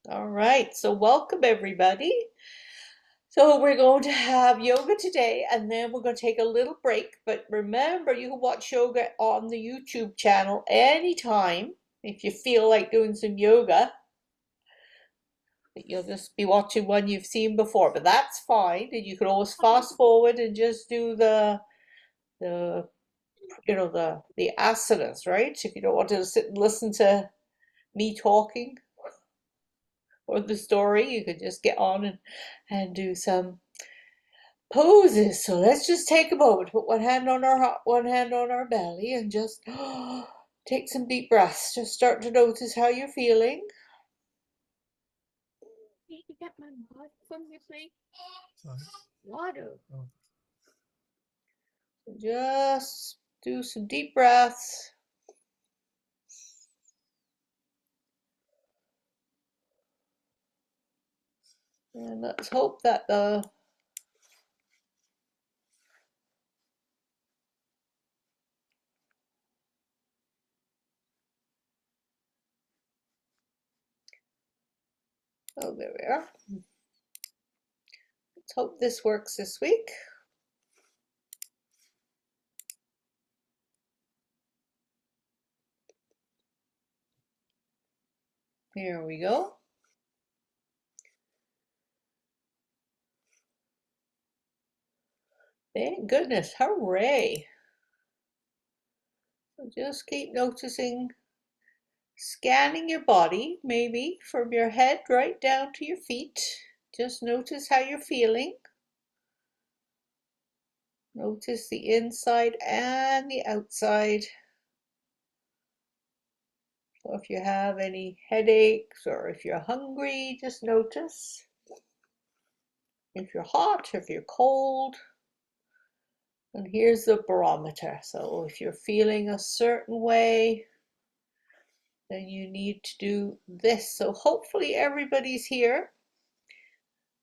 All right, so welcome everybody. So we're going to have yoga today and then we're going to take a little break. But remember, you can watch yoga on the YouTube channel anytime if you feel like doing some yoga. You'll just be watching one you've seen before, but that's fine. And you can always fast forward and just do the the asanas, right? If you don't want to sit and listen to me talking or the story, you could just get on and do some poses. So let's just take a moment, put one hand on our belly and just take some deep breaths. Just start to notice how you're feeling. Need to get my water from your plate. Sorry. Water. Oh. Just do some deep breaths. And let's hope that oh, there we are. Let's hope this works this week. Here we go. Thank goodness, hooray. So just keep noticing, scanning your body, maybe from your head right down to your feet. Just notice how you're feeling. Notice the inside and the outside. So if you have any headaches or if you're hungry, just notice. If you're hot, if you're cold. And here's the barometer. So if you're feeling a certain way, then you need to do this. So hopefully everybody's here.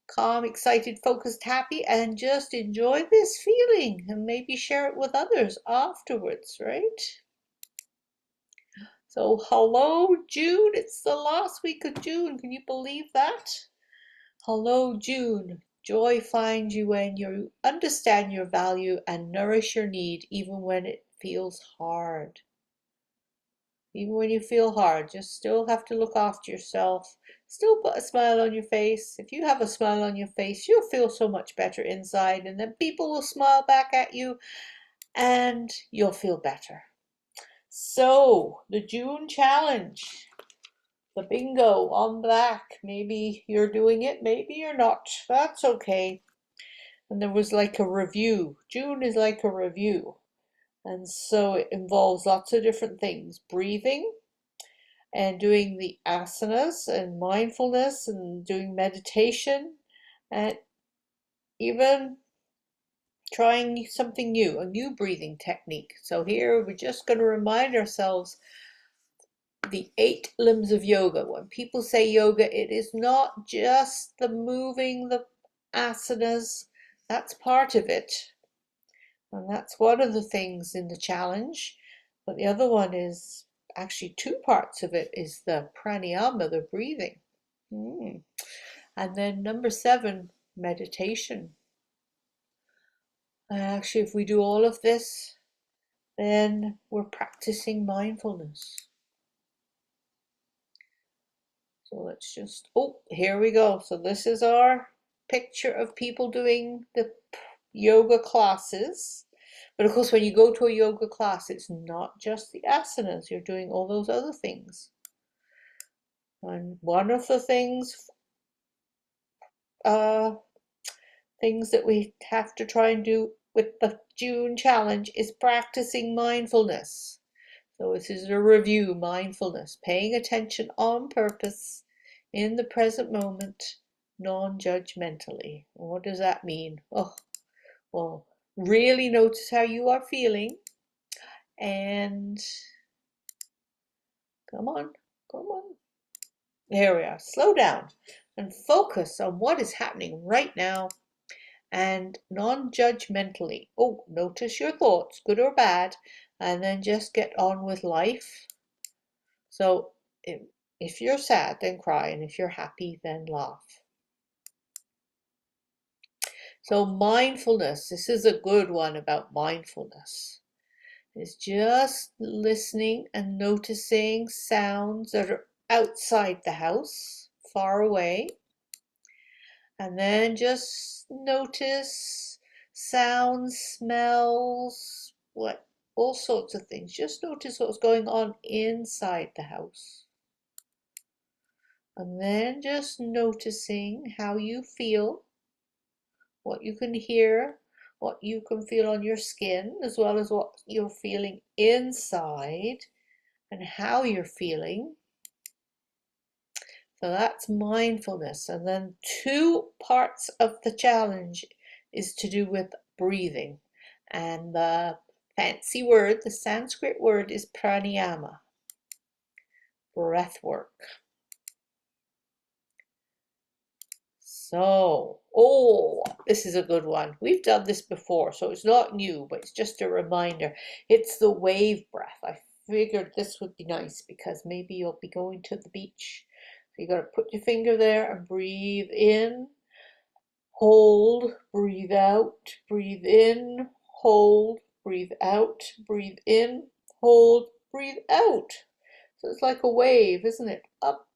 Calm, excited, focused, happy, and just enjoy this feeling and maybe share it with others afterwards, right? So hello, June. It's the last week of June. Can you believe that? Hello, June. Joy finds you when you understand your value and nourish your need, even when it feels hard. Even when you feel hard, just still have to look after yourself. Still put a smile on your face. If you have a smile on your face, you'll feel so much better inside, and then people will smile back at you and you'll feel better. So, the June challenge, the bingo on black. Maybe you're doing it, maybe you're not. That's okay. And there was like a review. June is like a review. And so it involves lots of different things. Breathing, and doing the asanas and mindfulness and doing meditation and even trying something new, a new breathing technique. So here we're just going to remind ourselves the 8 limbs of yoga. When people say yoga, it is not just the moving, the asanas. That's part of it. And that's one of the things in the challenge. But the other one is actually 2 parts of it is the pranayama, the breathing. And then number 7, meditation. Actually, if we do all of this, then we're practicing mindfulness. So let's just, oh, here we go. So this is our picture of people doing the yoga classes. But of course, when you go to a yoga class, it's not just the asanas, you're doing all those other things. And one of the things that we have to try and do with the June challenge is practicing mindfulness. So this is a review, mindfulness, paying attention on purpose in the present moment, non-judgmentally. What does that mean? Oh, well, really notice how you are feeling and come on, come on. There we are. Slow down and focus on what is happening right now and non-judgmentally. Oh, notice your thoughts, good or bad, and then just get on with life. So If you're sad, then cry, and if you're happy, then laugh. So mindfulness, this is a good one about mindfulness. It's just listening and noticing sounds that are outside the house, far away. And then just notice sounds, smells, all sorts of things. Just notice what's going on inside the house. And then just noticing how you feel, what you can hear, what you can feel on your skin, as well as what you're feeling inside and how you're feeling. So that's mindfulness. And then 2 parts of the challenge is to do with breathing. And the fancy word, the Sanskrit word, is pranayama, breath work. So, this is a good one. We've done this before, so it's not new, but it's just a reminder. It's the wave breath. I figured this would be nice because maybe you'll be going to the beach. So you got to put your finger there and breathe in, hold, breathe out, breathe in, hold, breathe out, breathe in, hold, breathe out. So it's like a wave, isn't it? Up,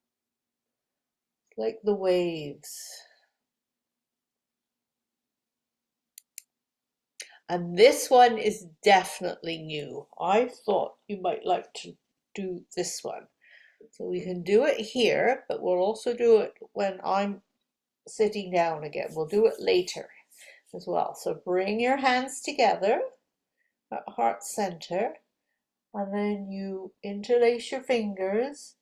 like the waves. And this one is definitely new. I thought you might like to do this one. So we can do it here, but we'll also do it when I'm sitting down again. We'll do it later as well. So bring your hands together at heart center, and then you interlace your fingers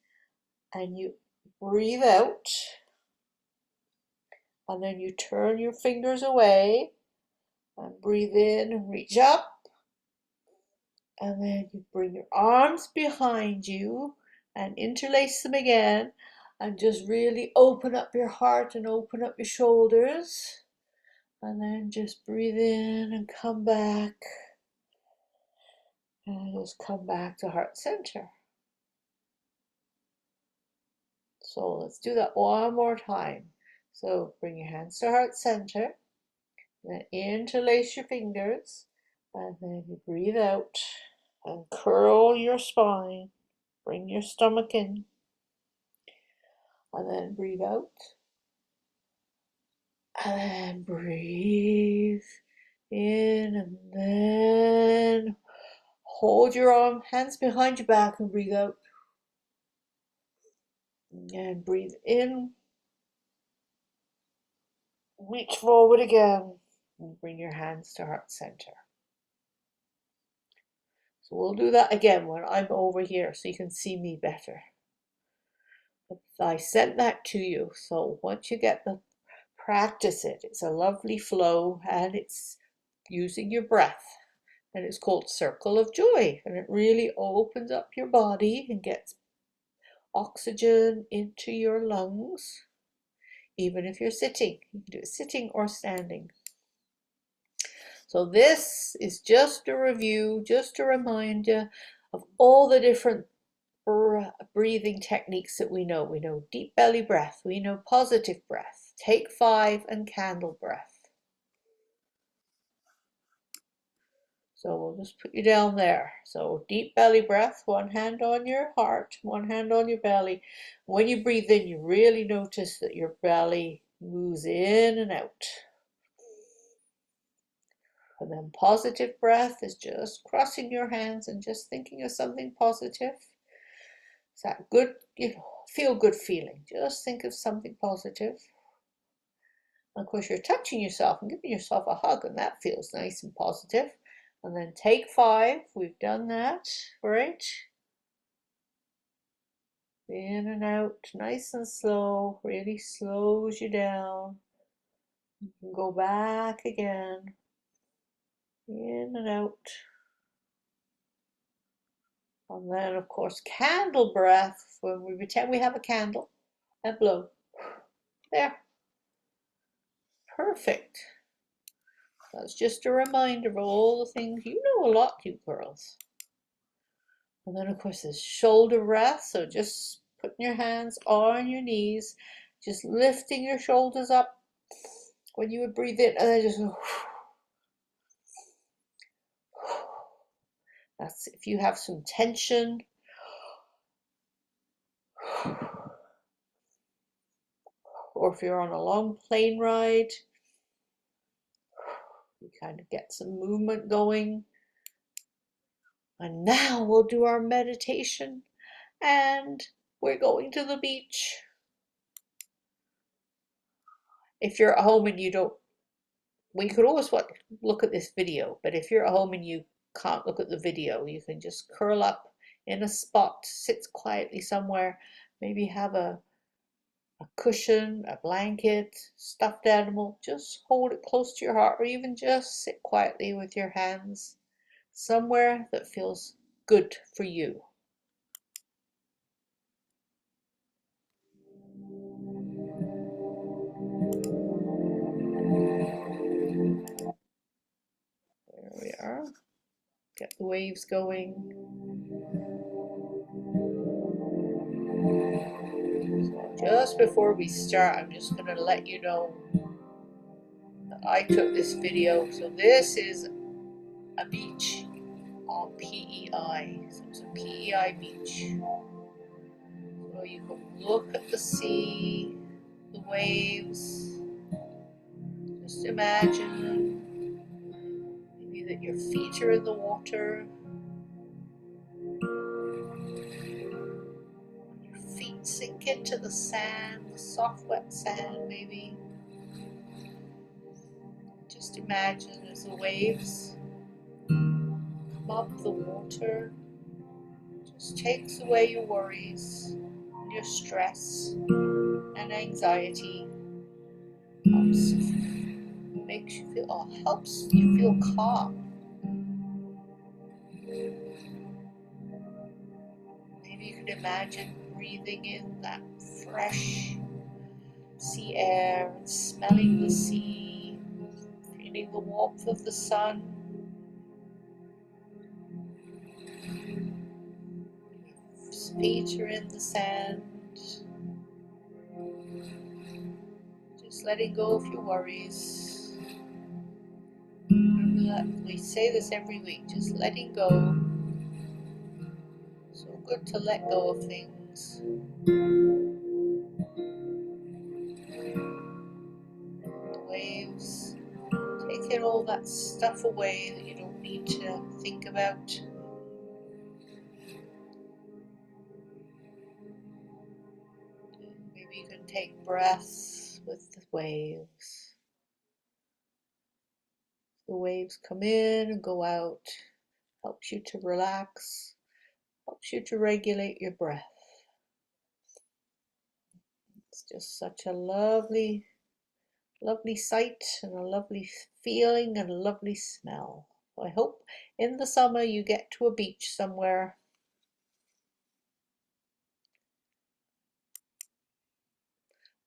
and you breathe out, and then you turn your fingers away and breathe in and reach up. And then you bring your arms behind you and interlace them again and just really open up your heart and open up your shoulders. And then just breathe in and come back. And just come back to heart center. So let's do that one more time. So bring your hands to heart center. Then interlace your fingers. And then you breathe out and curl your spine. Bring your stomach in. And then breathe out. And breathe in, and then hold your hands behind your back and breathe out. And breathe in. Reach forward again. And bring your hands to heart center. So we'll do that again when I'm over here so you can see me better. I sent that to you, so once you get the practice it. It's a lovely flow and it's using your breath. And it's called Circle of Joy. And it really opens up your body and gets oxygen into your lungs, even if you're sitting. You can do it sitting or standing. So this is just a review, just to remind you of all the different breathing techniques that we know. We know deep belly breath, we know positive breath, take 5 and candle breath. So we'll just put you down there. So deep belly breath, one hand on your heart, one hand on your belly. When you breathe in, you really notice that your belly moves in and out. And then positive breath is just crossing your hands and just thinking of something positive. It's that good, feel good feeling. Just think of something positive. And of course, you're touching yourself and giving yourself a hug, and that feels nice and positive. And then take 5. We've done that. Right? In and out, nice and slow. Really slows you down. You can go back again. In and out. And then, of course, candle breath, when we pretend we have a candle and blow. There. Perfect. That's just a reminder of all the things. You know a lot, you girls. And then, of course, there's shoulder breath. So just putting your hands on your knees, just lifting your shoulders up when you would breathe in, and then just that's if you have some tension. Or if you're on a long plane ride, you kind of get some movement going. And now we'll do our meditation, and we're going to the beach. If you're at home and you don't, well, you could always look at this video, but if you're at home and you can't look at the video, you can just curl up in a spot, sit quietly somewhere, maybe have a cushion, a blanket, stuffed animal, just hold it close to your heart, or even just sit quietly with your hands somewhere that feels good for you. There we are. Get the waves going. So just before we start, I'm just going to let you know that I took this video. So this is a beach on PEI. So it's a PEI beach. So you can look at the sea, the waves. Just imagine maybe that your feet are in the water. Your feet sink into the sand, the soft, wet sand maybe. Just imagine as the waves come up the water. Just takes away your worries, your stress and anxiety. Helps you feel calm. Maybe you can imagine breathing in that fresh sea air and smelling the sea, feeling the warmth of the sun. Your feet are in the sand. Just letting go of your worries. Remember that we say this every week, just letting go. So good to let go of things. The waves, taking all that stuff away that you don't need to think about. Maybe you can take breaths with the waves. The waves come in and go out. Helps you to relax. Helps you to regulate your breath. It's just such a lovely sight and a lovely feeling and a lovely smell. I hope in the summer you get to a beach somewhere.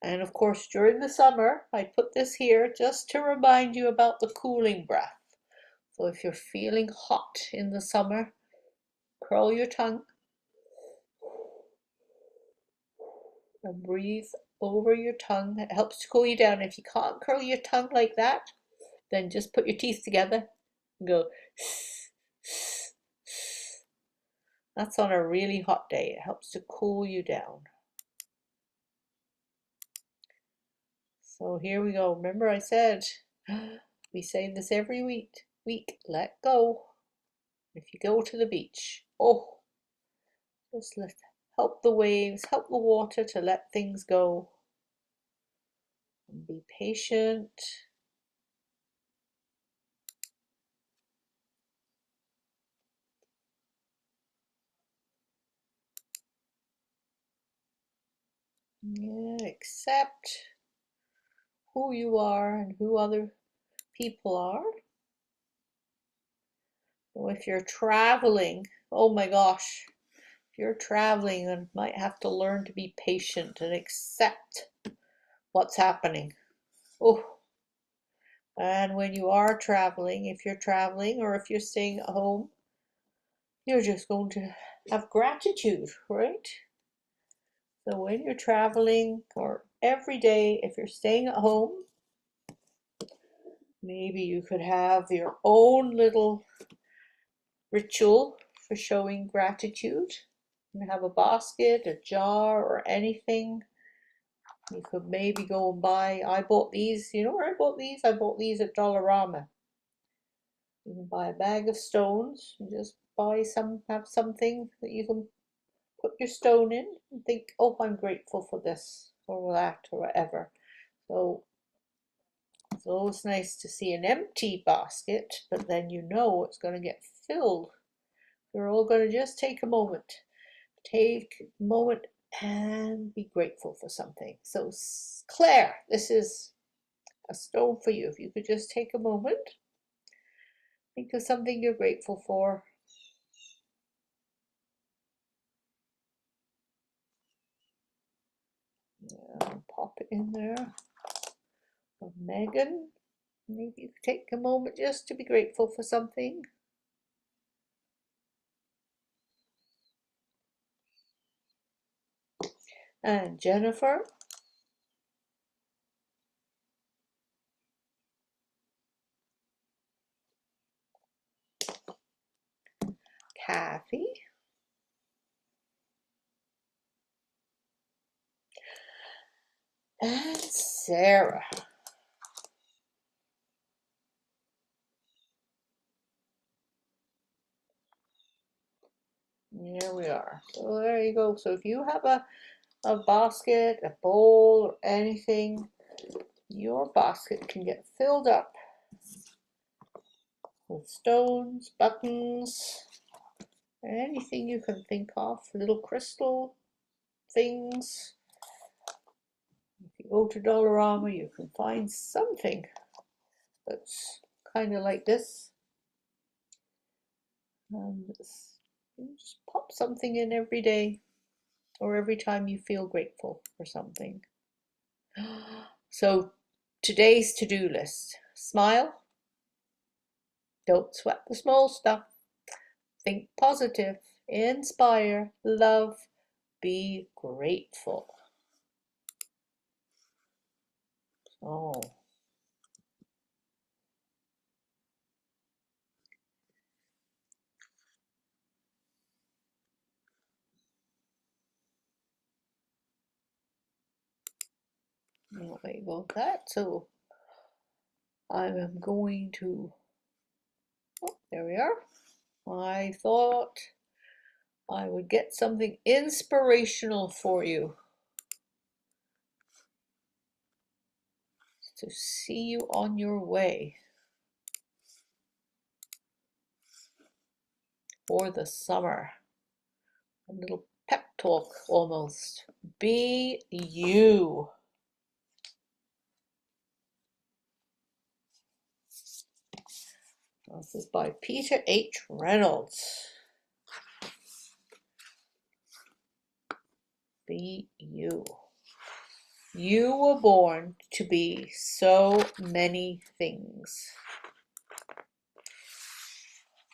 And of course, during the summer, I put this here just to remind you about the cooling breath. So if you're feeling hot in the summer, curl your tongue and breathe over your tongue. It helps to cool you down. If you can't curl your tongue like that, then just put your teeth together and go. That's on a really hot day. It helps to cool you down. So here we go. Remember I said, we say this every week, let go. If you go to the beach, just help the waves, help the water to let things go. And be patient. Yeah, accept who you are and who other people are. So if you're traveling, oh my gosh, if you're traveling, you might have to learn to be patient and accept what's happening. And when you are traveling, if you're traveling or if you're staying at home, you're just going to have gratitude, right? So when you're traveling or every day, if you're staying at home, maybe you could have your own little ritual for showing gratitude. You have a basket, a jar, or anything. You could maybe go and buy, I bought these, you know where I bought these? I bought these at Dollarama. You can buy a bag of stones and just buy some, have something that you can put your stone in and think, oh, I'm grateful for this or that or whatever. So it's always nice to see an empty basket, but then you know it's going to get filled. We're all going to just take a moment. Take a moment and be grateful for something. So Claire, this is a stone for you. If you could just take a moment, think of something you're grateful for. Pop it in there. Megan, maybe you could take a moment just to be grateful for something. And Jennifer. Kathy. And Sarah. Here we are. So there you go. So if you have a basket, a bowl, or anything, your basket can get filled up with stones, buttons, anything you can think of, little crystal things. If you go to Dollarama, you can find something that's kind of like this. And you just pop something in every day or every time you feel grateful for something. So today's to-do list: smile, don't sweat the small stuff, think positive, inspire, love, be grateful. Oh, well, there you go, that. So I am going to, oh, there we are. I thought I would get something inspirational for you to see you on your way for the summer. A little pep talk almost. Be you. This is by Peter H. Reynolds. Be you. You were born to be so many things.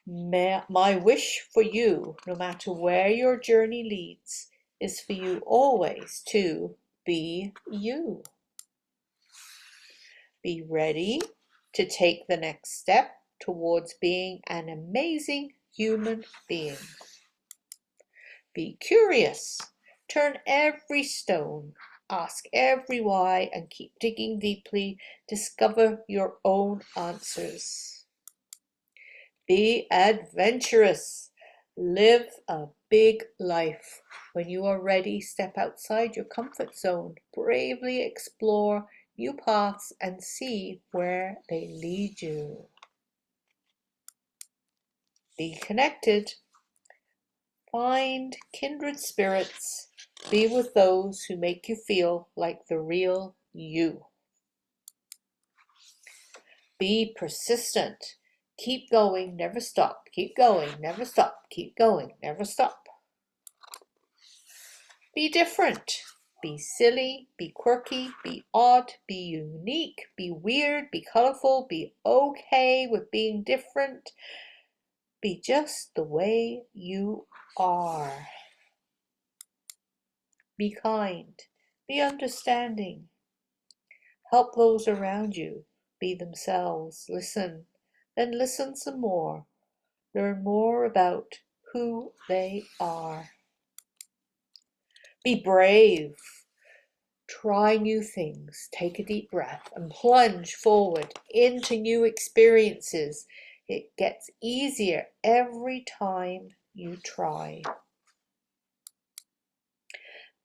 My wish for you, no matter where your journey leads, is for you always to be you. Be ready to take the next step towards being an amazing human being. Be curious. Turn every stone. Ask every why and keep digging deeply. Discover your own answers. Be adventurous. Live a big life. When you are ready, step outside your comfort zone. Bravely explore new paths and see where they lead you. Be connected. Find kindred spirits. Be with those who make you feel like the real you. Be persistent. Keep going, never stop. Keep going, never stop. Keep going, never stop. Be different. Be silly, be quirky, be odd, be unique, be weird, be colorful, be okay with being different. Be just the way you are. Be kind. Be understanding. Help those around you be themselves. Listen. Then listen some more. Learn more about who they are. Be brave. Try new things. Take a deep breath and plunge forward into new experiences. It gets easier every time you try.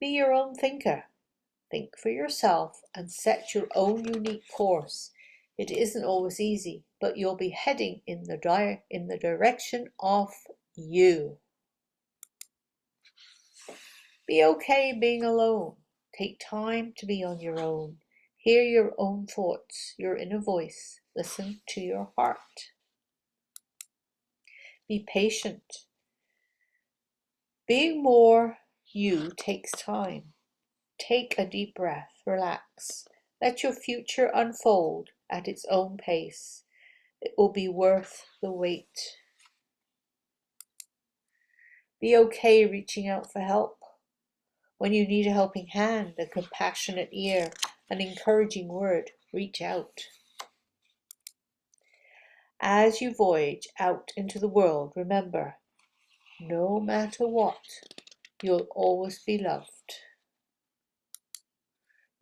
Be your own thinker. Think for yourself and set your own unique course. It isn't always easy, but you'll be heading in the direction of you. Be okay being alone. Take time to be on your own. Hear your own thoughts, your inner voice. Listen to your heart. Be patient. Being more you takes time. Take a deep breath, relax. Let your future unfold at its own pace. It will be worth the wait. Be okay reaching out for help. When you need a helping hand, a compassionate ear, an encouraging word, reach out. As you voyage out into the world, remember, no matter what, you'll always be loved.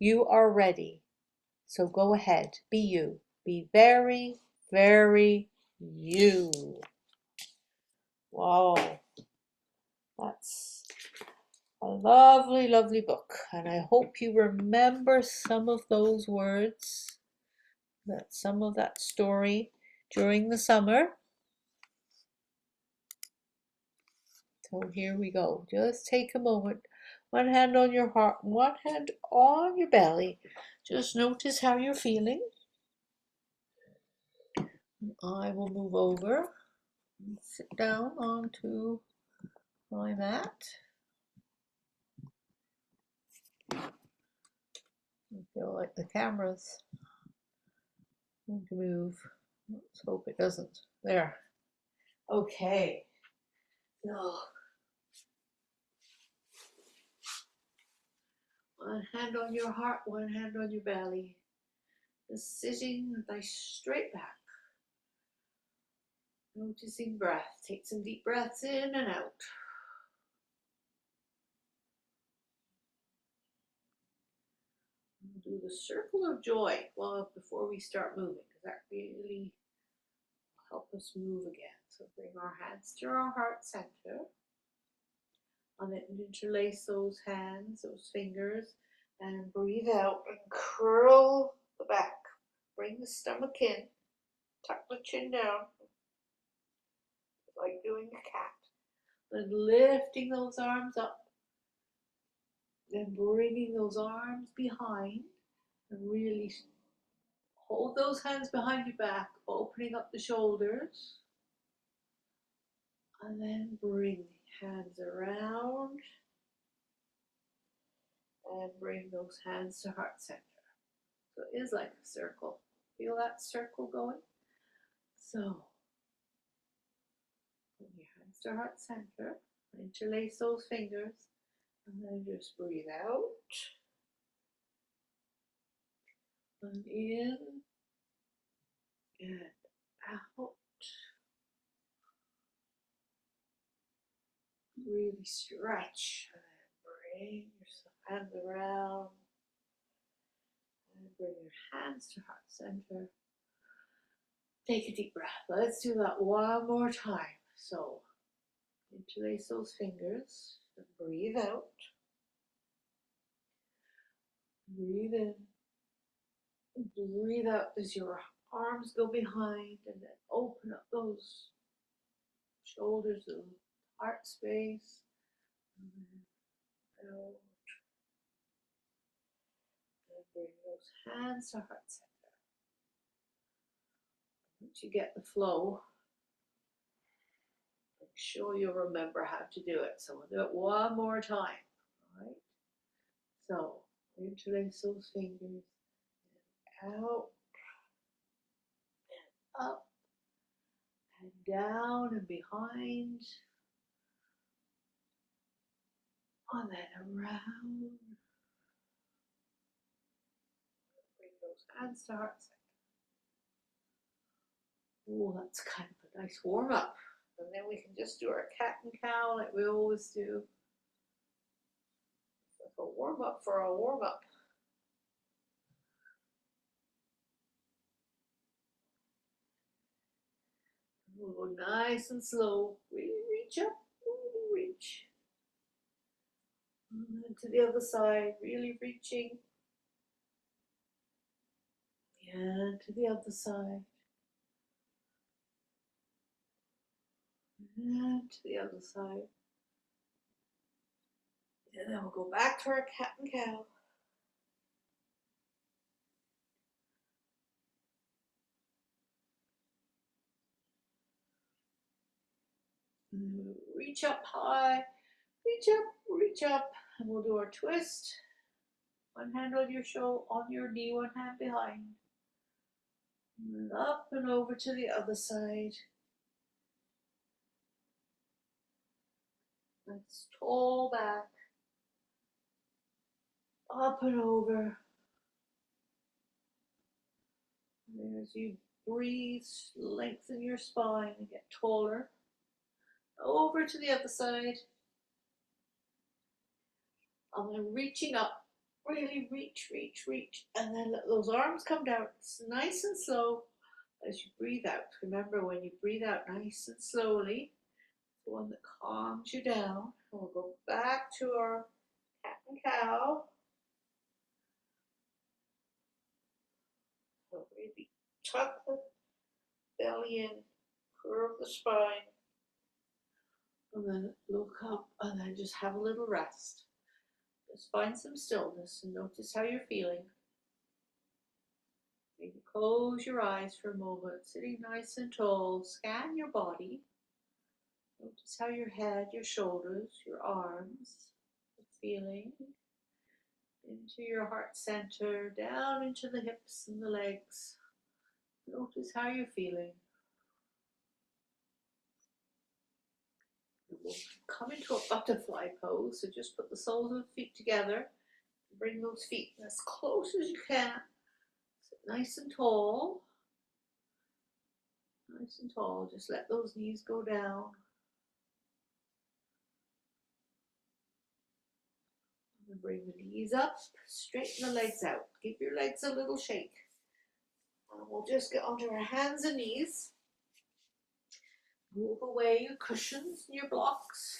You are ready, so go ahead, be you. Be very, very you. Wow, that's a lovely, lovely book, and I hope you remember some of those words, some of that story during the summer. So here we go. Just take a moment. One hand on your heart, one hand on your belly. Just notice how you're feeling. I will move over and sit down onto my mat. I feel like the camera's going to move. Let's hope it doesn't. There. Okay. Oh. One hand on your heart, one hand on your belly. Just sitting with nice straight back. Noticing breath. Take some deep breaths in and out. We'll do the circle of joy before we start moving, because that really will help us move again. So bring our hands to our heart center. And then interlace those hands, those fingers, and breathe out and curl the back. Bring the stomach in. Tuck the chin down, like doing a cat. Then lifting those arms up. Then bringing those arms behind and really hold those hands behind your back, opening up the shoulders. And then bring hands around and bring those hands to heart center. So it is like a circle. Feel that circle going? So bring your hands to heart center, interlace those fingers, and then just breathe out and in and out. Really stretch and then bring your hands around and bring your hands to heart center. Take a deep breath. Let's do that one more time. So interlace those fingers and breathe out. Breathe in. Breathe out as your arms go behind, and then open up those shoulders, the heart space. And out. And bring those hands to heart center. Once you get the flow, make sure you remember how to do it. So we'll do it one more time. All right. So interlace those fingers and out and up and down and behind. And then around. Bring those hands to heart center. Oh, that's kind of a nice warm up. And then we can just do our cat and cow like we always do. Like a warm up for a warm up. We'll go nice and slow. Really reach up, really reach. And then to the other side, really reaching. And to the other side. And to the other side. And then we'll go back to our cat and cow. And then we'll reach up high, reach up, and we'll do our twist. One hand on your shoulder, on your knee, one hand behind. And up and over to the other side. Nice tall back. Up and over. And as you breathe, lengthen your spine and get taller. Over to the other side. And then reaching up. Really reach, reach, reach. And then let those arms come down. It's nice and slow as you breathe out. Remember, when you breathe out nice and slowly, the one that calms you down. And we'll go back to our cat and cow. So really tuck the belly in, curve the spine, and then look up and then just have a little rest. Just find some stillness and notice how you're feeling. Maybe close your eyes for a moment, sitting nice and tall. Scan your body. Notice how your head, your shoulders, your arms are feeling. Into your heart center, down into the hips and the legs. Notice how you're feeling. We'll come into a butterfly pose, so just put the soles of the feet together. Bring those feet as close as you can. Sit nice and tall. Nice and tall. Just let those knees go down. And bring the knees up, straighten the legs out. Give your legs a little shake. And we'll just get onto our hands and knees. Move away your cushions and your blocks.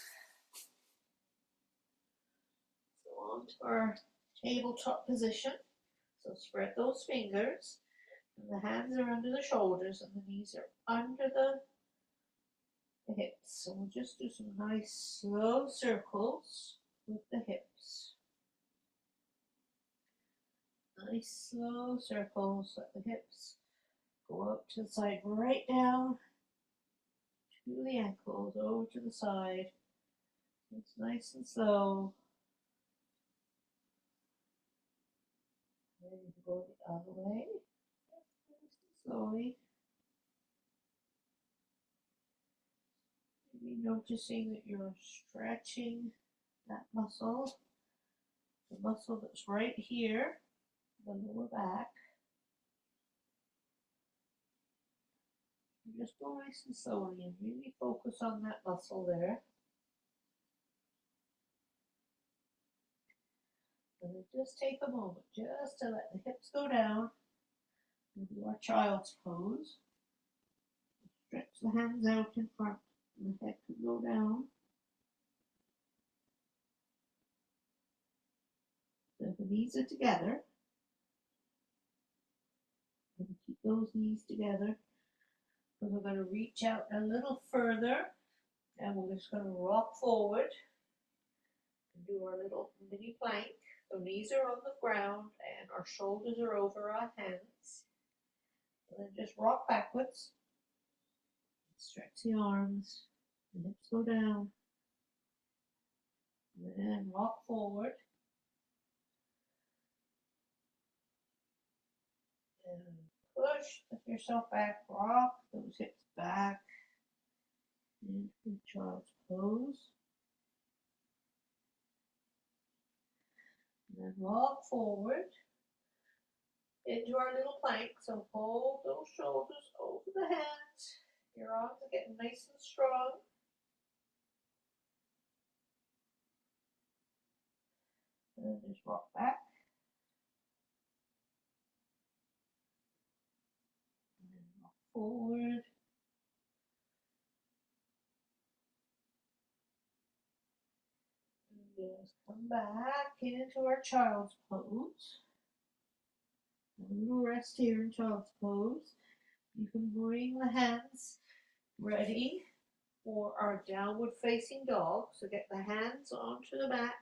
So onto our tabletop position. So spread those fingers. And the hands are under the shoulders and the knees are under the hips. So we'll just do some nice slow circles with the hips. Nice slow circles, let the hips go up to the side, right down to the ankles, over to the side. It's nice and slow. Then you can go the other way, nice and slowly. Maybe noticing that you're stretching that muscle, the muscle that's right here, the lower back. And just go nice and slowly and really focus on that muscle there. And then just take a moment just to let the hips go down. And do our child's pose. Stretch the hands out in front and the head can go down. So the knees are together. And keep those knees together. And we're going to reach out a little further. And we're just going to rock forward. And do our little mini plank. The knees are on the ground and our shoulders are over our hands. And then just rock backwards. Stretch the arms. The hips go down. And then rock forward. And push yourself back, rock those hips back into child's pose. then rock forward into our little plank. So hold those shoulders over the hands. Your arms are getting nice and strong. And just rock back. And then rock forward. And just come back into our child's pose. A little rest here in child's pose. You can bring the hands ready for our downward facing dog. So get the hands onto the mat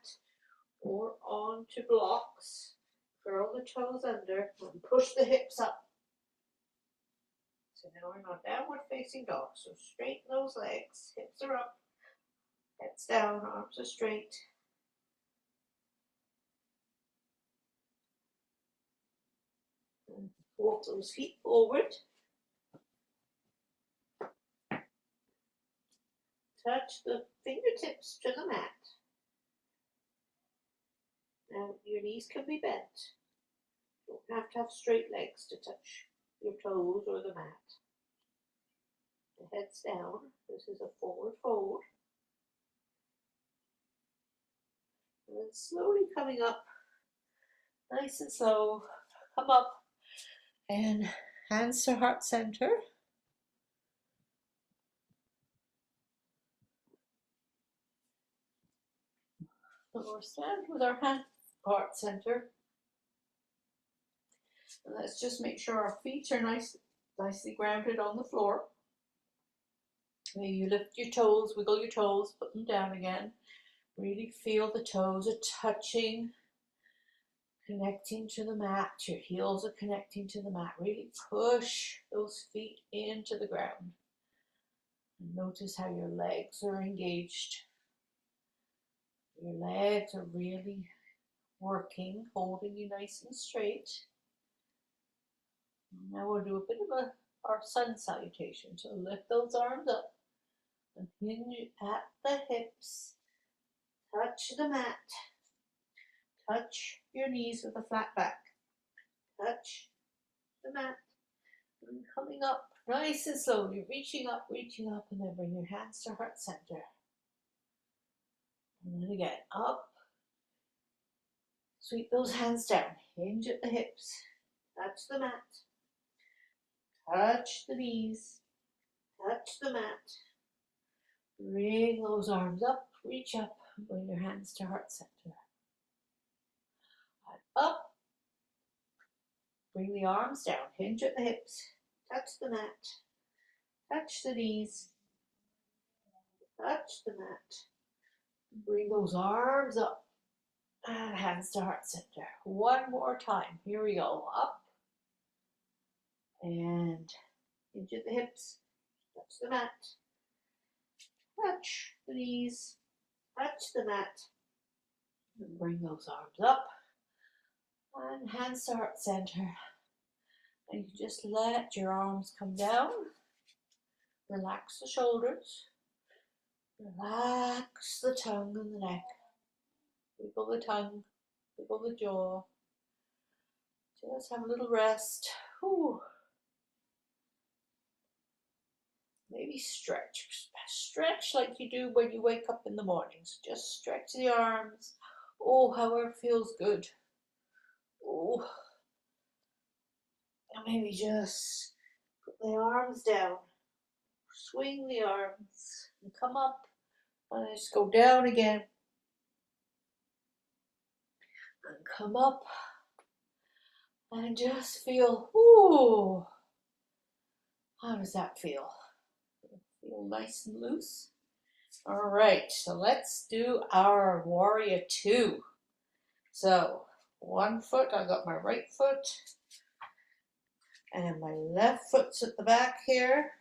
or onto blocks. Curl the toes under and push the hips up. So now we're on downward facing dog. So straighten those legs. Hips are up. Heads down. Arms are straight. And walk those feet forward. Touch the fingertips to the mat. Now your knees can be bent. You don't have to have straight legs to touch your toes or the mat. The head's down. This is a forward fold. And then slowly coming up, nice and slow, come up and hands to heart center. So we'll stand with our hands heart center. And let's just make sure our feet are nicely grounded on the floor. Maybe you lift your toes, wiggle your toes, put them down again. Really feel the toes are touching, connecting to the mat. Your heels are connecting to the mat. Really push those feet into the ground. And notice how your legs are engaged. Your legs are really working, holding you nice and straight. Now we'll do a bit of our sun salutation. So lift those arms up and hinge at the hips. Touch the mat. Touch your knees with a flat back. Touch the mat. And coming up nice and slowly, reaching up, and then bring your hands to heart center. And then again, up. Sweep those hands down. Hinge at the hips. Touch the mat. Touch the knees. Touch the mat. Bring those arms up. Reach up. Bring your hands to heart center. Up. Bring the arms down. Hinge at the hips. Touch the mat. Touch the knees. Touch the mat. Bring those arms up. And hands to heart center. One more time. Here we go. Up. And hinge at the hips. Touch the mat. Touch the knees. Touch the mat. And bring those arms up. And hands to heart center. And you just let your arms come down. Relax the shoulders. Relax the tongue and the neck. Wiggle the tongue. Wiggle the jaw. Just have a little rest. Whew. Maybe stretch. Stretch like you do when you wake up in the mornings. Just stretch the arms. Oh, however feels good. Oh. And maybe just put the arms down. Swing the arms and come up and just go down again. And come up and just feel, ooh, how does that feel? Feel nice and loose? All right, so let's do our warrior two. So one foot, I got my right foot and my left foot's at the back here.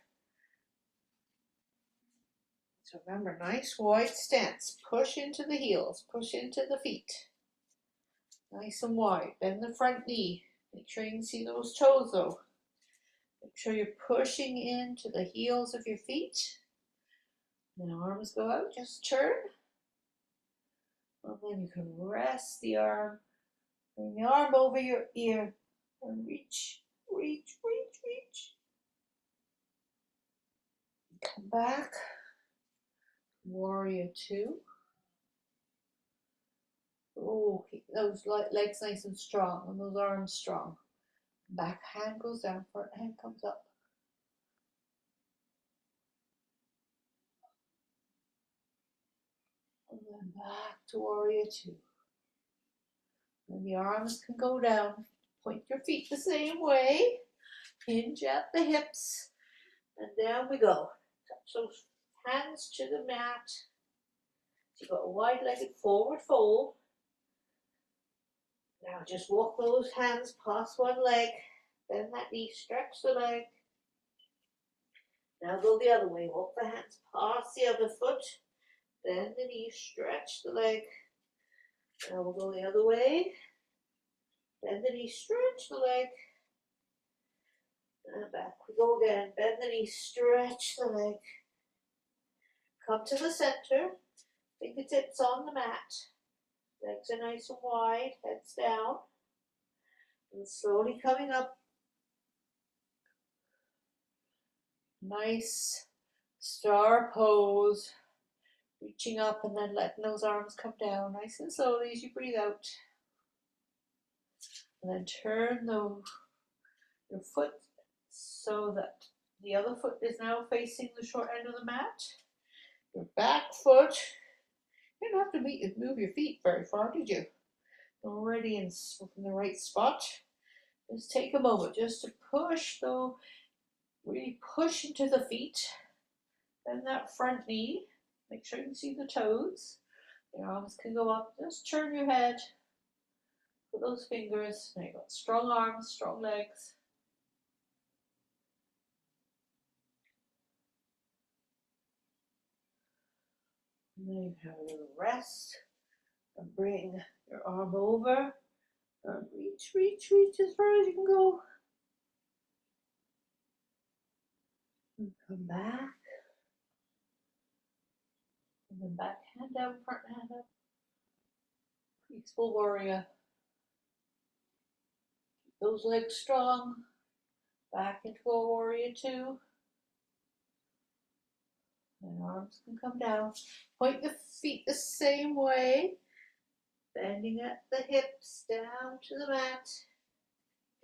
So remember, nice wide stance. Push into the heels, push into the feet. Nice and wide. Bend the front knee. Make sure you can see those toes though. Make sure you're pushing into the heels of your feet. Then arms go out, just turn. And then you can rest the arm Bring the arm over your ear and reach, reach, reach, reach. Come back. Warrior two. Oh, keep those legs nice and strong and those arms strong. Back hand goes down, front hand comes up. And then back to warrior two. And the arms can go down. Point your feet the same way. Hinge at the hips. And down we go. Touch those hands to the mat. So you've got a wide-legged forward fold. Now just walk those hands past one leg. Bend that knee, stretch the leg. Now go the other way. Walk the hands past the other foot. Bend the knee, stretch the leg. Now we'll go the other way. Bend the knee, stretch the leg. And back we go again. Bend the knee, stretch the leg. Come to the center. Fingertips on the mat. Legs are nice and wide. Heads down. And slowly coming up. Nice star pose. Reaching up and then letting those arms come down nice and slowly as you breathe out. And then turn your foot so that the other foot is now facing the short end of the mat. Your back foot, you didn't have to move your feet very far, did you? Already in the right spot. Just take a moment just to push, though, really push into the feet. Bend that front knee. Make sure you can see the toes. Your arms can go up. Just turn your head. Put those fingers. Now you've got strong arms, strong legs. And then you have a little rest. And bring your arm over. And reach, reach, reach as far as you can go. And come back. And then back hand down, front hand up. Peaceful warrior. Keep those legs strong. Back into a warrior two. And arms can come down. Point the feet the same way. Bending at the hips down to the mat.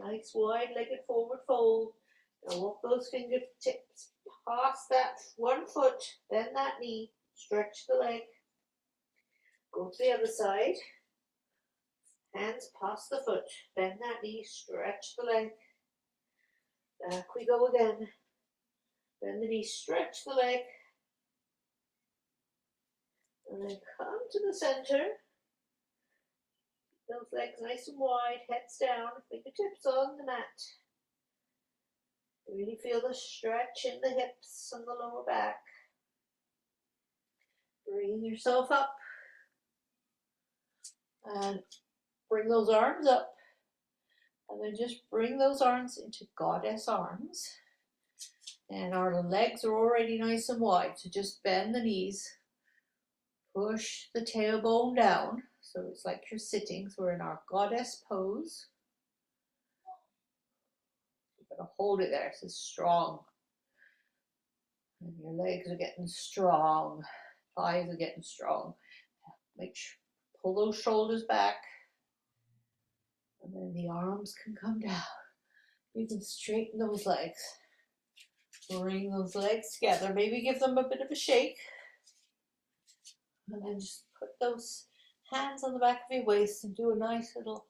Nice wide-legged forward fold. Now walk those fingertips past that one foot. Bend that knee. Stretch the leg. Go to the other side. Hands past the foot. Bend that knee. Stretch the leg. Back we go again. Bend the knee. Stretch the leg. And then come to the center. Those legs nice and wide, heads down, fingertips on the mat. Really feel the stretch in the hips and the lower back. Bring yourself up. And bring those arms up. And then just bring those arms into goddess arms. And our legs are already nice and wide, so just bend the knees. Push the tailbone down, so it's like you're sitting. So we're in our goddess pose. You're going to hold it there, so it's strong. And your legs are getting strong. Thighs are getting strong. Make sure, pull those shoulders back. And then the arms can come down. You can straighten those legs. Bring those legs together. Maybe give them a bit of a shake. And then just put those hands on the back of your waist and do a nice little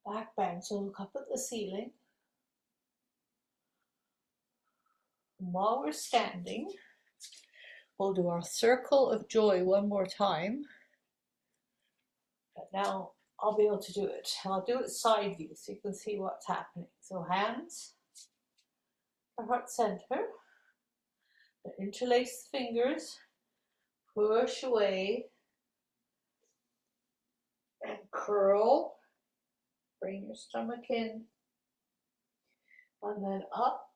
back bend. So look up at the ceiling. And while we're standing, we'll do our circle of joy one more time. But now I'll be able to do it. I'll do it side view so you can see what's happening. So hands, heart center, interlace the fingers. Push away and curl. Bring your stomach in and then up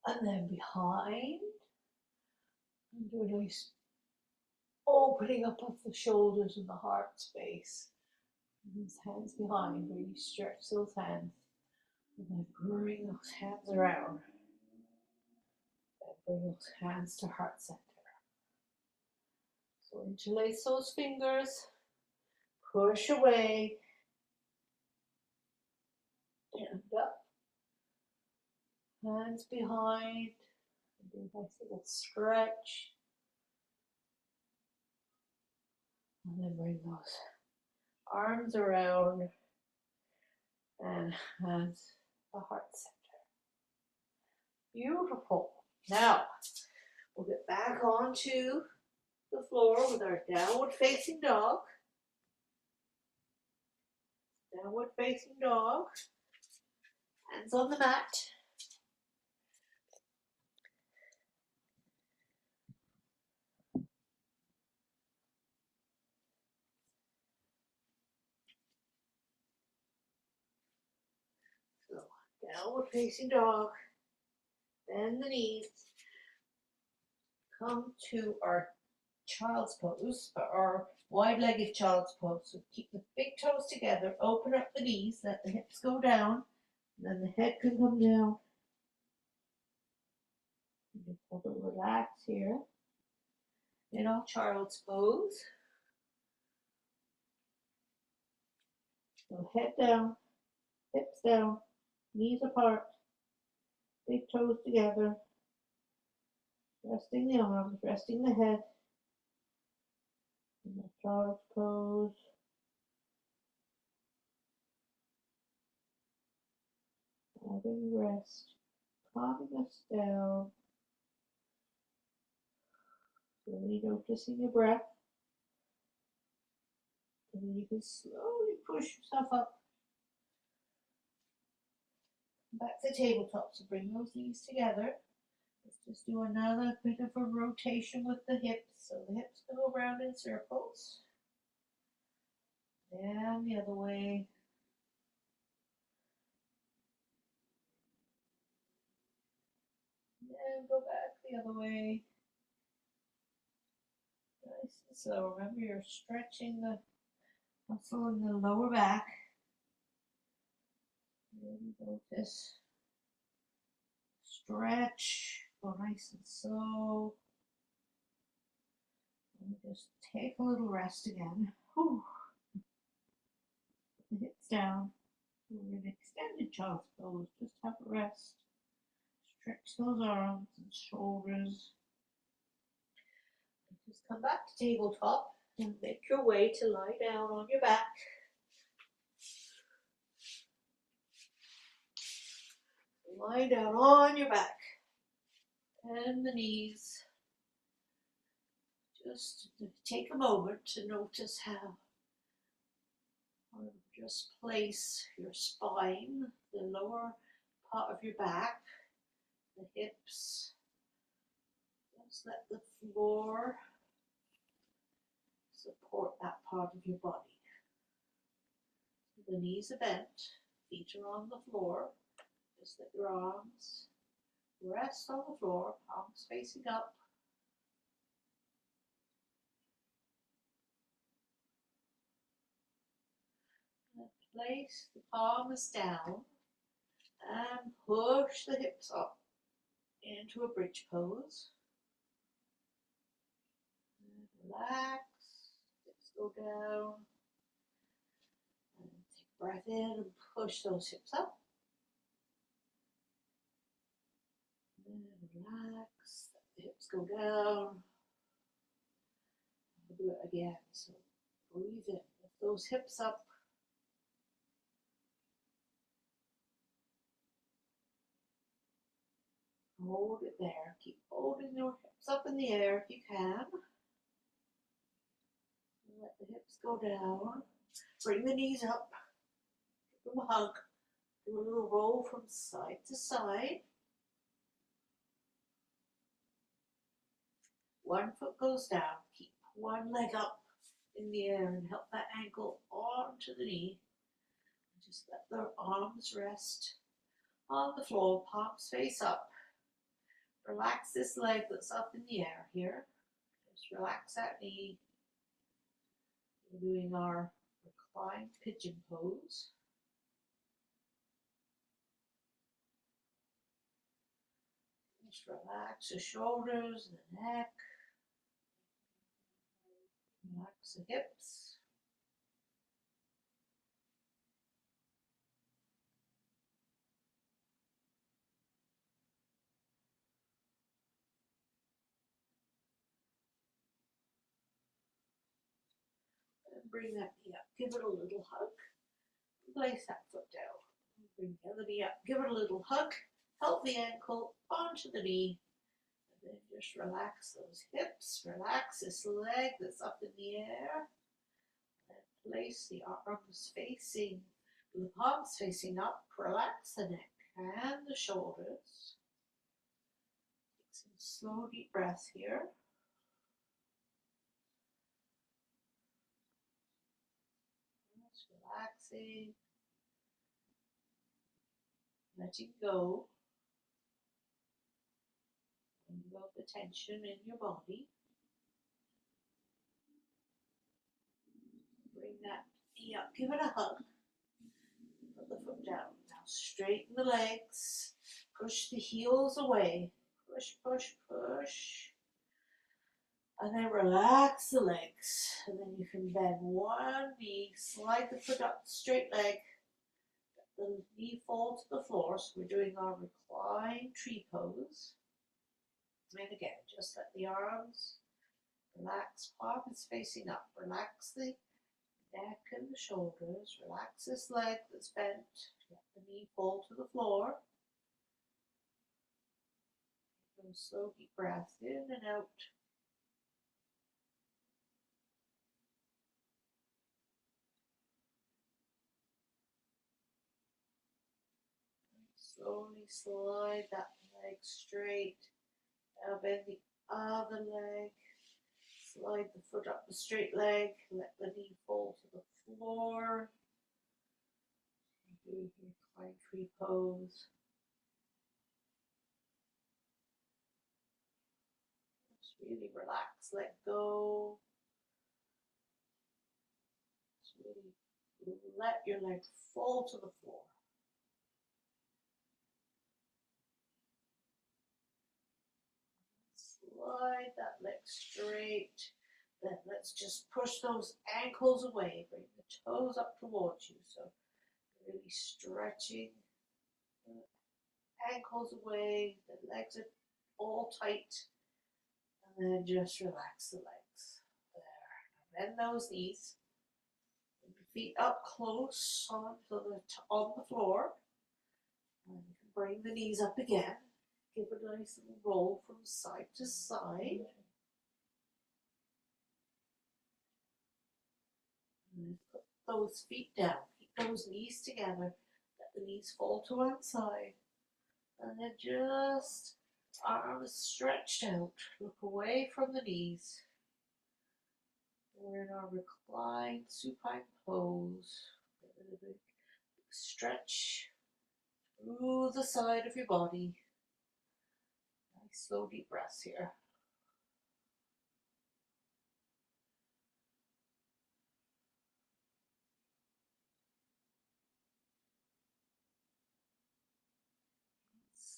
and then behind. And do a nice opening up of the shoulders and the heart space. These hands behind, really stretch those hands. And then bring those hands around. And bring those hands to heart center. So interlace those fingers. Push away. And up. Hands behind. And do a nice little stretch. And then bring those arms around and hands to heart center. Beautiful. Now, we'll get back onto the floor with our downward facing dog. Downward facing dog. Hands on the mat. So, downward facing dog. Bend the knees. Come to our child's pose, our wide-legged child's pose. So keep the big toes together, open up the knees, let the hips go down, and then the head can come down. Just have a relax here in our child's pose. So head down, hips down, knees apart, big toes together, resting the arms, resting the head. In the child's pose. Having rest, calming us down. Really noticing your breath. And then you can slowly push yourself up. Back to tabletop. So bring those knees together. Let's just do another bit of a rotation with the hips. So the hips go around in circles. And the other way. And go back the other way. Nice and slow. Remember, you're stretching the muscle in the lower back. Really notice. Stretch. Go nice and slow. And just take a little rest again. Whew. Put the hips down. We're in extended child's pose. Just have a rest. Stretch those arms and shoulders. And just come back to tabletop and make your way to lie down on your back. Lie down on your back. And the knees. Just take a moment to notice how, or just place your spine, the lower part of your back, the hips. Just let the floor support that part of your body. The knees are bent, feet are on the floor. Just let your arms rest on the floor, palms facing up. And place the palms down and push the hips up into a bridge pose. And relax, hips go down. And take a breath in and push those hips up. And relax, let the hips go down. We'll do it again. So breathe in, lift those hips up. Hold it there. Keep holding your hips up in the air if you can. Let the hips go down. Bring the knees up. Give them a hug. Do a little roll from side to side. One foot goes down. Keep one leg up in the air and help that ankle onto the knee. Just let the arms rest on the floor, palms face up. Relax this leg that's up in the air here. Just relax that knee. We're doing our reclined pigeon pose. Just relax the shoulders, the neck, relax the hips. And bring that knee up, give it a little hug, place that foot down. Bring the other knee up, give it a little hug, help the ankle onto the knee. And then just relax those hips, relax this leg that's up in the air. And place the arms facing, the palms facing up, relax the neck and the shoulders. Take some slow deep breaths here. Just relaxing, letting go. Letting go of the tension in your body. Bring that knee up, give it a hug. Put the foot down. Now straighten the legs. Push the heels away. Push, push, push. And then relax the legs. And then you can bend one knee, slide the foot up the straight leg. Let the knee fall to the floor. So we're doing our reclined tree pose. And again, just let the arms relax, palms facing up. Relax the neck and the shoulders. Relax this leg that's bent. Let the knee fall to the floor. Take a slow deep breath in and out. Slowly slide that leg straight. Now bend the other leg. Slide the foot up the straight leg. Let the knee fall to the floor. Do your reclined tree pose. Just really relax, let go. Just really let your leg fall to the floor. Slide that leg straight. Then let's just push those ankles away. Bring the toes up towards you. So really stretching the ankles away. The legs are all tight. And then just relax the legs. There. Bend those knees. Bring your feet up close on the floor. And you can bring the knees up again. Give a nice little roll from side to side. And put those feet down. Keep those knees together. Let the knees fall to one side. And then just arms stretched out. Look away from the knees. We're in our reclined supine pose. A big stretch through the side of your body. Nice slow deep breaths here.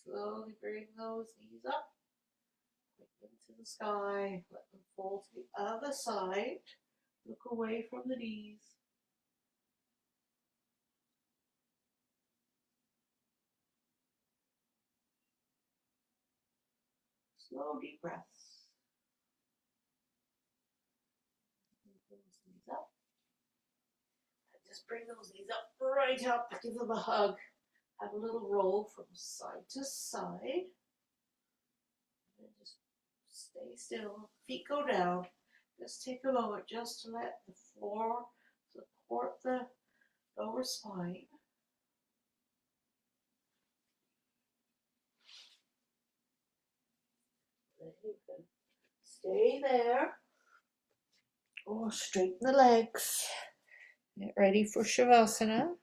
Slowly bring those knees up, into the sky, let them fall to the other side. Look away from the knees. Slow deep breaths. Bring those knees up. And just bring those knees up, right up, give them a hug. Have a little roll from side to side. And just stay still. Feet go down. Just take a moment just to let the floor support the lower spine. Then you can stay there. Or straighten the legs. Get ready for Shavasana.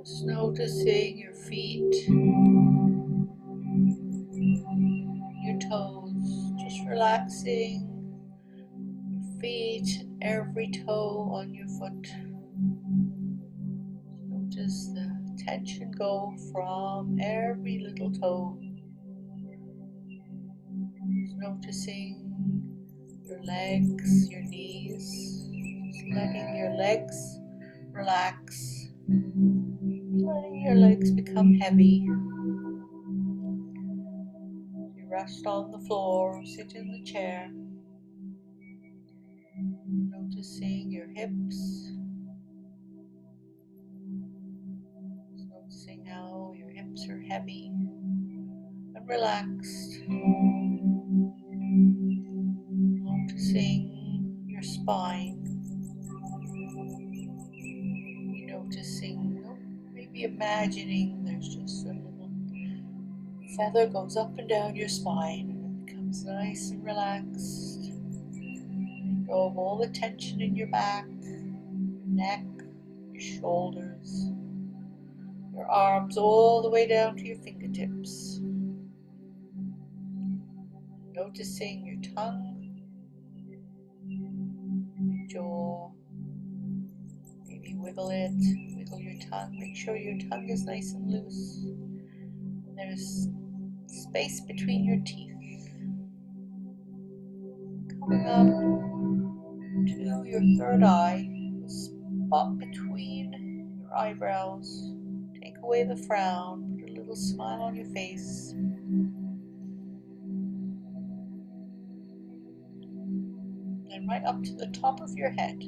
Just noticing your feet, your toes, just relaxing your feet, every toe on your foot. Notice the tension go from every little toe. Just noticing your legs, your knees, just letting your legs relax, letting your legs become heavy. You rest on the floor, sit in the chair, noticing your hips, noticing how your hips are heavy and relaxed, noticing your spine. Noticing, maybe imagining there's just a little feather goes up and down your spine and it becomes nice and relaxed. Let go of all the tension in your back, your neck, your shoulders, your arms all the way down to your fingertips. Noticing your tongue, your jaw. Maybe wiggle it, wiggle your tongue. Make sure your tongue is nice and loose. And there's space between your teeth. Coming up to your third eye, the spot between your eyebrows. Take away the frown, put a little smile on your face. Then right up to the top of your head.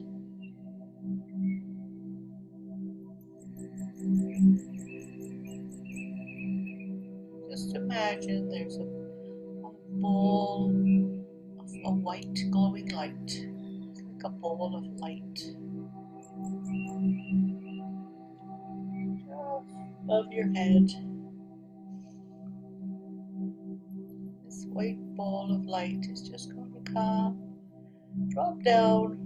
Just imagine there's a ball of a white glowing light. It's like a ball of light. Just above your head. This white ball of light is just going to come, drop down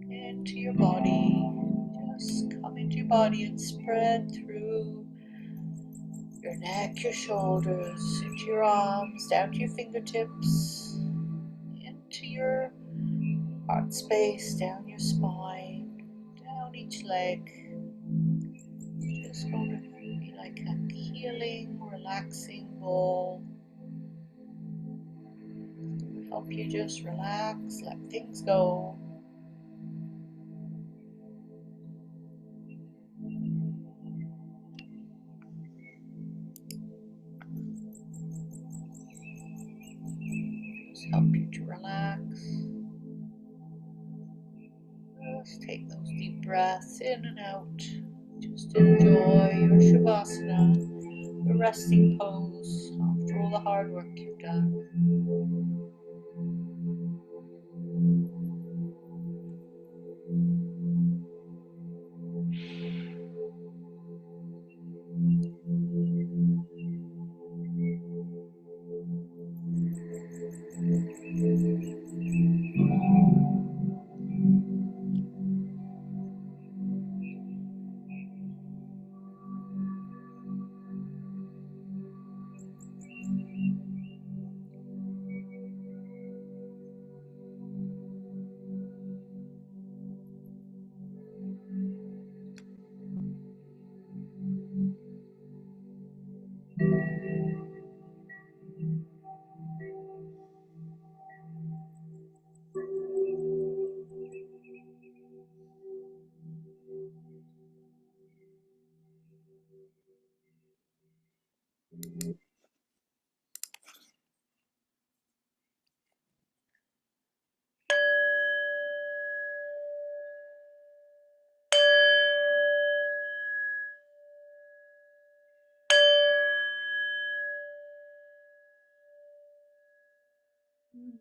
into your body. Just come into your body and spread through your neck, your shoulders, into your arms, down to your fingertips, into your heart space, down your spine, down each leg. It's just going to be like a healing, relaxing ball. Help you just relax, let things go. Just help you to relax. Just take those deep breaths in and out. Just enjoy your Shavasana, the resting pose after all the hard work you've done.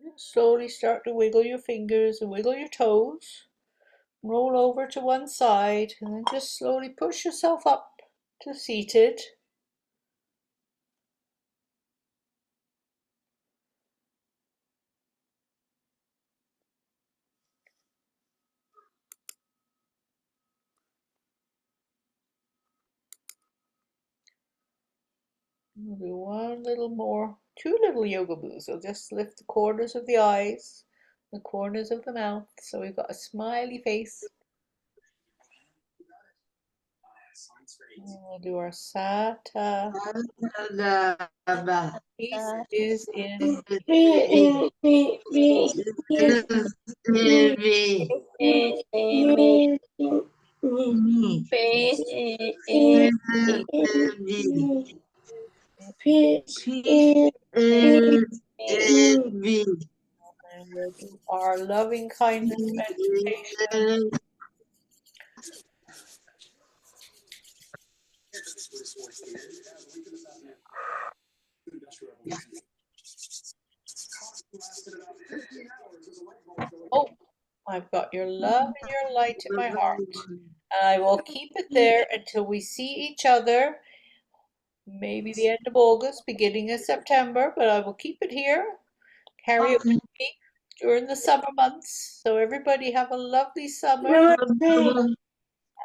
Just slowly start to wiggle your fingers and wiggle your toes. Roll over to one side and then just slowly push yourself up to seated. We'll do one little more, two little yoga moves. We'll just lift the corners of the eyes, the corners of the mouth, so we've got a smiley face. And we'll do our Sata. Peace is in me. And we'll do our loving kindness meditation. Oh, I've got your love and your light in my heart. And I will keep it there until we see each other, maybe the end of August, beginning of September, but I will keep it here. Carry it with me during the summer months. So everybody have a lovely summer.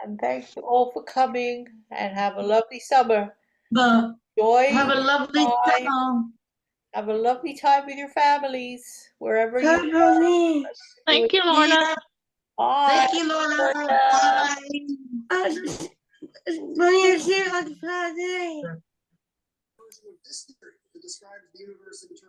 And thank you all for coming and have a lovely summer. Joy, Have a lovely time. summer. Have a lovely time with your families, wherever you are. Thank you, Lorna. Bye. Thank you, Lola. Bye.